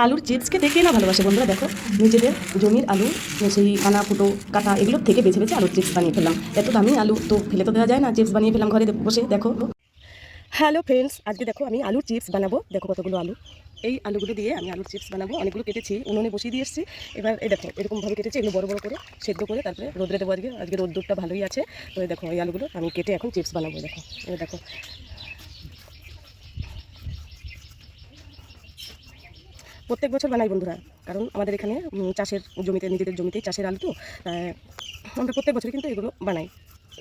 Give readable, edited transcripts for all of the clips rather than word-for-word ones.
আলুর চিপসকে দেখেই না ভালোবাসে বন্ধুরা। দেখো নিজেদের জমির আলু, সেই কানা ফুটো কাটা এগুলো থেকে বেছে বেছে আলুর চিপস বানিয়ে ফেললাম। এত দামি আলু তো ফেলে তো দেওয়া যায় না, চিপস বানিয়ে ফেললাম ঘরে বসে। দেখো হ্যালো ফ্রেন্ডস, আজকে দেখো আমি আলুর চিপস বানাবো। দেখো কতগুলো আলু, এই আলুগুলো দিয়ে আমি আলুর চিপস বানাবো। অনেকগুলো কেটেছি, উনুনে বসিয়ে দিয়ে এসেছি। এবার এই দেখো এরকমভাবে কেটেছি, এগুলো বড় বড় করে সেদ্ধ করে তারপরে রোদ্রে দেবো। আজকে রোদ্দুরটা ভালোই আছে। তো এই দেখো এই আলুগুলো আমি কেটে এখন চিপস বানাবো। দেখো এই দেখো প্রত্যেক বছর বানাই বন্ধুরা, কারণ আমাদের এখানে চাষের জমিতে, নিজেদের জমিতেই চাষের আলু তো আমরা প্রত্যেক বছরই কিন্তু এগুলো বানাই।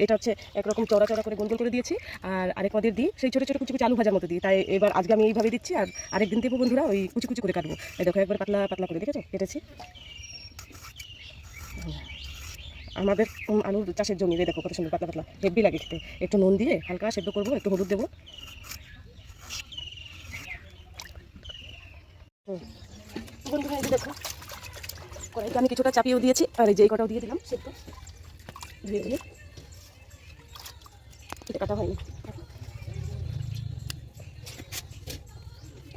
এটা হচ্ছে একরকম চড়া চড়া করে গোল গোল করে দিয়েছি, আর আরেক মদের দিই সেই ছোটো ছোটো কুচি কুচি আলু ভাজার মতো দিই। তাই এবার আজকে আমি এইভাবে দিচ্ছি, আর আরেকদিন দেবো বন্ধুরা ওই কুচি কুচি করে কাটবো। এই দেখো একবার পাতলা পাতলা করে দেখেছো কেটেছি। আমাদের আলুর চাষের জমি, দেখো কত সুন্দর পাতলা পাতলা, হেভি লাগে খেতে। একটু নুন দিয়ে হালকা সেদ্ধ করবো, একটু হলুদ দেবো। বন্ধুরা এই দেখো কড়াইতে আমি কিছুটা চাপিয়েও দিয়েছি, আর এই যে কটাও দিয়ে দিলাম সেদ্ধ ধুয়ে ধুয়ে। এটা কাটা হয়নি।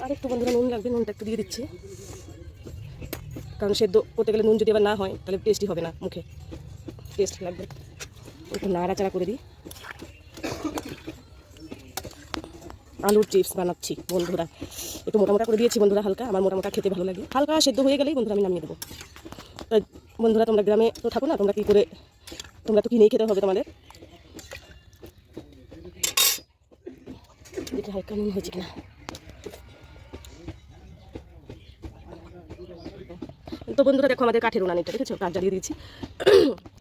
আর একটু বন্ধুরা নুন লাগবে, নুনটা একটু দিয়ে দিচ্ছি, কারণ সেদ্ধ করতে গেলে নুন যদি আবার না হয় তাহলে টেস্টি হবে না, মুখে টেস্ট লাগবে। একটু নাড়াচাড়া করে দিই। আলুর চিপস বানাচ্ছি বন্ধুরা, একটু মোটামোটা করে দিয়েছি বন্ধুরা, হালকা, আমার মোটামোটা খেতে ভালো লাগে। হালকা সেদ্ধ হয়ে গেলেই বন্ধুরা আমি নামিয়ে দেবো। তাই বন্ধুরা তোমরা গ্রামে তো থাকো না, তোমরা কী করে, তোমরা তো কিনেই খেতে হবে তোমাদের। দেখি হালকা নুন হয়েছে কিনা। তো বন্ধুরা দেখো আমাদের কাঠের উনানটা দেখেছো, কাঠ জ্বালিয়ে দিয়েছি।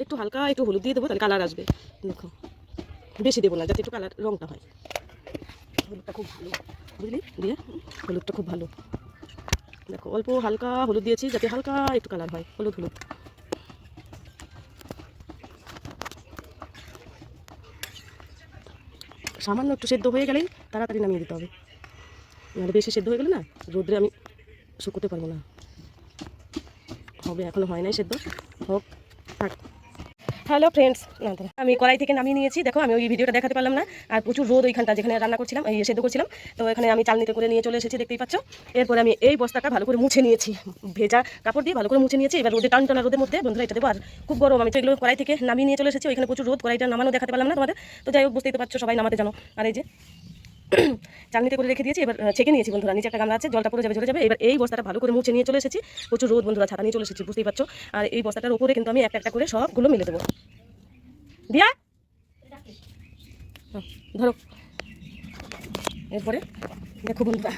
একটু হালকা একটু হলুদ দিয়ে দেবো, তাহলে কালার আসবে। দেখো বেশি দেবো না, যাতে একটু কালার রঙটা হয়। হলুদটা খুব ভালো বুঝলি, দিয়ে হলুদটা খুব ভালো। দেখো অল্প হালকা হলুদ দিয়েছি, যাতে হালকা একটু কালার হয়, হলুদ হলুদ। সামান্য একটু সেদ্ধ হয়ে গেলেই তাড়াতাড়ি নামিয়ে দিতে হবে, নাহলে বেশি সেদ্ধ হয়ে গেলে না রোদ্রে আমি শুকোতে পারবো না। হবে, এখনো হয় নাই সেদ্ধ, হোক থাক। হ্যালো ফ্রেন্ডস, আমি কড়াই থেকে নামিয়ে নিয়েছি। দেখো আমি ওই ভিডিওটা দেখাতে পারলাম না, আর প্রচুর রোদ ওইখানটা যেখানে রান্না করছিলাম, এই সেদ্ধ করছিলাম। তো এখানে আমি চালনিতে করে নিয়ে চলে এসেছি, দেখতেই পাচ্ছ। এরপরে আমি এই বস্তাটা ভালো করে মুছে নিয়েছি, ভেজা কাপড় দিয়ে ভালো করে মুছে নিয়েছি। এবার রোদে টান রোদের মধ্যে বন্ধুরা এটা দেবো। আর খুব গরম, আমি তো এগুলো কড়াই থেকে নামিয়ে নিয়ে চলে এসেছি, ওইখানে প্রচুর রোদ, কড়াইটা নামানো দেখাতে পারলাম না তোমাদের। তো যাই হোক বুঝতেই তো পারছো, সবাই নামাতে জানো। আর এই যে চালনিতে করে রেখে দিয়েছি, এবার ছেঁকে নিয়েছি বন্ধুরা। নিচে একটা গামলা আছে, জলটা পড়ে যাবে, ঝরে যাবে। এবার এই বস্তাটা ভালো করে মুছে নিয়ে চলে এসেছি। প্রচুর রোদ বন্ধুরা, ছাতা নিয়ে চলে এসেছি, বুঝতেই পারছো। আর এই বস্তাটার উপরে কিন্তু আমি একটা একটা করে সবগুলো মেলে দেবো। দিয়া ধরো। এরপরে দেখো বন্ধুরা,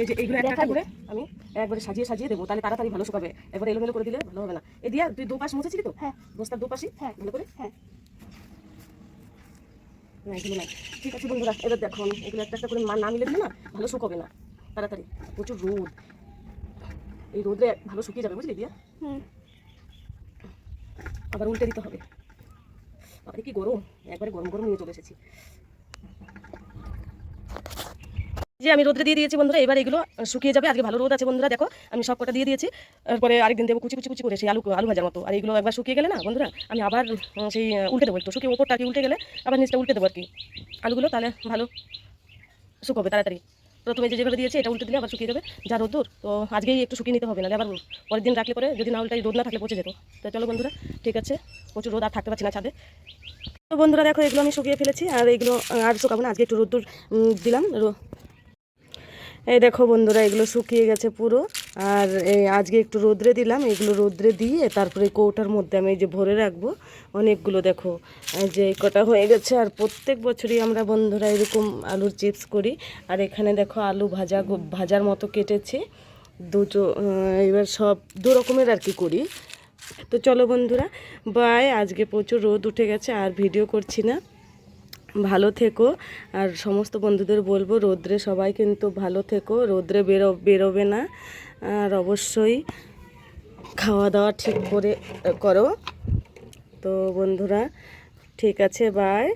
এই যে এইগুলো একটা করে আমি একবারে সাজিয়ে সাজিয়ে দেবো, তাহলে তাড়াতাড়ি ভালো শুকাবে। একবার এলোমেলো করে দিলে ভালো হবে না। এই দিয়া তুই দুপাশ মুছেছিলি তো? হ্যাঁ, বস্তার দুপাশই। হ্যাঁ ভালো করে। হ্যাঁ না এগুলো নাই, ঠিক আছে বন্ধুরা। এবার দেখো আমি এগুলো একটা একটা করে না মিলে দিলে না ভালো শুকাবে না তাড়াতাড়ি, প্রচুর রোদ, এই রোদে ভালো শুকিয়ে যাবে বুঝলি দিয়া। আবার উল্টে দিতে হবে। আবার কি গরম, একবারে গরম গরম নিয়ে চলে এসেছি। যে আমি রোদে দিয়ে দিয়েছি বন্ধুরা, এবার এগুলো শুকিয়ে যাবে। আজকে ভালো রোদ আছে বন্ধুরা, দেখো আমি সব কটা দিয়ে দিয়েছি। তারপরে আরেকদিন দেবো কুচি কুচি কুচি করে, সেই আলু ভাজার মতো। আর এগুলো একবার শুকিয়ে গেলে না বন্ধুরা আমি আবার সেই উল্টে দেবো, একটু শুকিয়ে ওপরটা কি উল্টে গেলে আবার নিচটা উল্টে দেবো আর কি আলুগুলো, তাহলে ভালো শুকোবে তাড়াতাড়ি। প্রথমে যেভাবে দিয়েছি এটা উল্টে দিলে আবার শুকিয়ে যাবে। যা রোদ্দুর, তো আজকেই একটু শুকিয়ে নিতে হবে, না আবার পরের দিন রাখলে পরে যদি না উল্টাই রোদ না থাকলে পচে যেত। তো চলো বন্ধুরা, ঠিক আছে, প্রচুর রোদ, আর থাকতে পারছি না ছাদে। তো বন্ধুরা দেখো এগুলো আমি শুকিয়ে ফেলেছি, আর এগুলো আর শুকাবো না, আজকে একটু রোদ্দুর দিলাম। এই দেখো বন্ধুরা এগুলো শুকিয়ে গেছে পুরো, আর এই আজকে একটু রোদ্রে দিলাম। এগুলো রোদ্রে দিয়ে তারপরে কৌটার মধ্যে আমি এই যে ভরে রাখবো। অনেকগুলো দেখো যে কটা হয়ে গেছে। আর প্রত্যেক বছরই আমরা বন্ধুরা এরকম আলুর চিপস করি। আর এখানে দেখো আলু ভাজার মতো কেটেছি দুটো। এবার সব দু রকমের আর কি করি। তো চলো বন্ধুরা বাই, আজকে প্রচুর রোদ উঠে গেছে, আর ভিডিও করছি না। ভালো থেকো, আর সমস্ত বন্ধুদের বলবো রোদ্রে সবাই কিন্তু ভালো থেকো, রোদ্রে বেরোবে না। আর অবশ্যই খাওয়া দাওয়া ঠিক করে করো। তো বন্ধুরা ঠিক আছে, বাই।